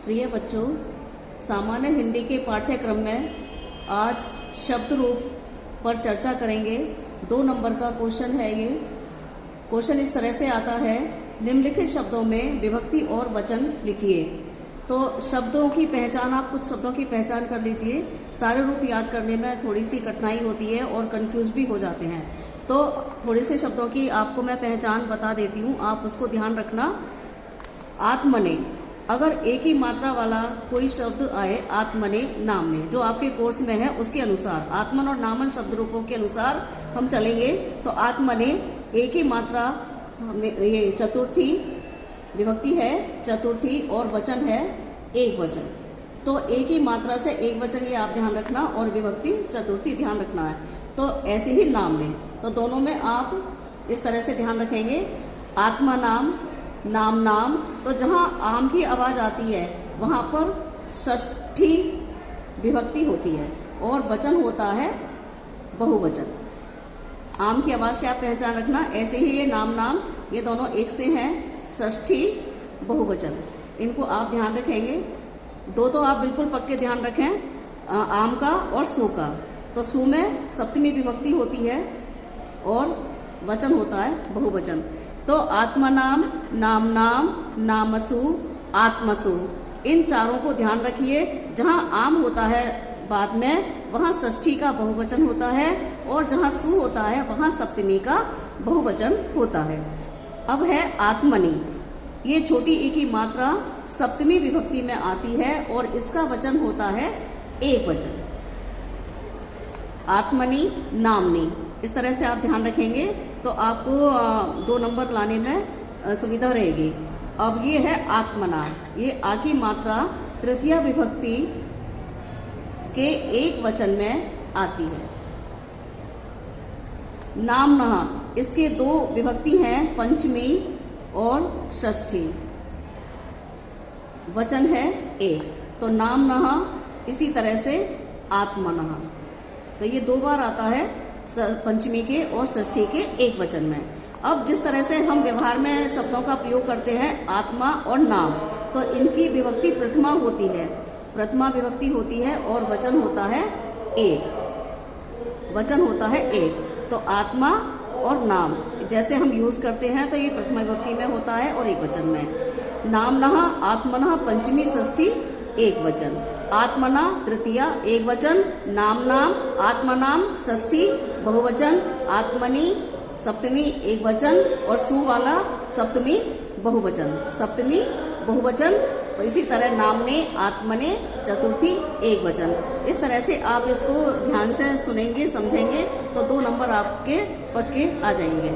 प्रिय बच्चों, सामान्य हिंदी के पाठ्यक्रम में आज शब्द रूप पर चर्चा करेंगे। 2 नंबर का क्वेश्चन है ये। क्वेश्चन इस तरह से आता है, निम्नलिखित शब्दों में विभक्ति और वचन लिखिए। तो शब्दों की पहचान, आप कुछ शब्दों की पहचान कर लीजिए। सारे रूप याद करने में थोड़ी सी कठिनाई होती है और कंफ्यूज भी हो जाते हैं। तो थोड़े से शब्दों की आपको मैं पहचान बता देती हूँ, आप उसको ध्यान रखना। आत्मने, अगर एक ही मात्रा वाला कोई शब्द आए, आत्मने नामने, जो आपके कोर्स में है उसके अनुसार, आत्मन और नामन शब्द रूपों के अनुसार हम चलेंगे। तो आत्मने एक ही मात्रा, ये चतुर्थी विभक्ति है, चतुर्थी, और वचन है एक वचन। तो एक ही मात्रा से एक वचन, ये आप ध्यान रखना, और विभक्ति चतुर्थी ध्यान रखना है। तो ऐसे ही नामने, तो दोनों में आप इस तरह से ध्यान रखेंगे। आत्मा नाम, नाम नाम, तो जहां आम की आवाज आती है वहां पर षष्ठी विभक्ति होती है और वचन होता है बहुवचन। आम की आवाज से आप पहचान रखना। ऐसे ही ये नाम नाम, ये दोनों एक से हैं, षष्ठी बहुवचन, इनको आप ध्यान रखेंगे। 2 तो आप बिल्कुल पक्के ध्यान रखें, आम का और सु का। तो सु में सप्तमी विभक्ति होती है और वचन होता है बहुवचन। तो आत्मनाम, नाम नाम, नामसु, आत्मसु, इन चारों को ध्यान रखिए। जहां आम होता है बाद में, वहां षष्ठी का बहुवचन होता है, और जहां सु होता है वहां सप्तमी का बहुवचन होता है। अब है आत्मनि, ये छोटी ई की मात्रा सप्तमी विभक्ति में आती है और इसका वचन होता है एक वचन। आत्मनि, नामनी, इस तरह से आप ध्यान रखेंगे तो आपको 2 नंबर लाने में सुविधा रहेगी। अब ये है आत्मना, ये आ की मात्रा तृतीय विभक्ति के एक वचन में आती है। नामनः, इसके 2 विभक्ति हैं, पंचमी और षष्ठी, वचन है एक। तो नामनः इसी तरह से आत्मनः, तो ये 2 बार आता है पंचमी के और षष्ठी के एक वचन में। अब जिस तरह से हम व्यवहार में शब्दों का प्रयोग करते हैं, आत्मा और नाम, तो इनकी विभक्ति प्रथमा होती है, प्रथमा विभक्ति होती है, और वचन होता है एक, वचन होता है एक। तो आत्मा और नाम जैसे हम यूज करते हैं तो ये प्रथमा विभक्ति में होता है और एक वचन में। नामनः, आत्मनः पंचमी, षष्ठी एक वचन, आत्मना तृतीया एक वचन, नाम नाम, आत्मनाम षष्ठी बहुवचन, आत्मनि सप्तमी एक वचन, और सु वाला सप्तमी बहुवचन, सप्तमी बहुवचन। और इसी तरह नामने, आत्मने चतुर्थी एक वचन। इस तरह से आप इसको ध्यान से सुनेंगे, समझेंगे तो 2 नंबर आपके पक्के आ जाएंगे।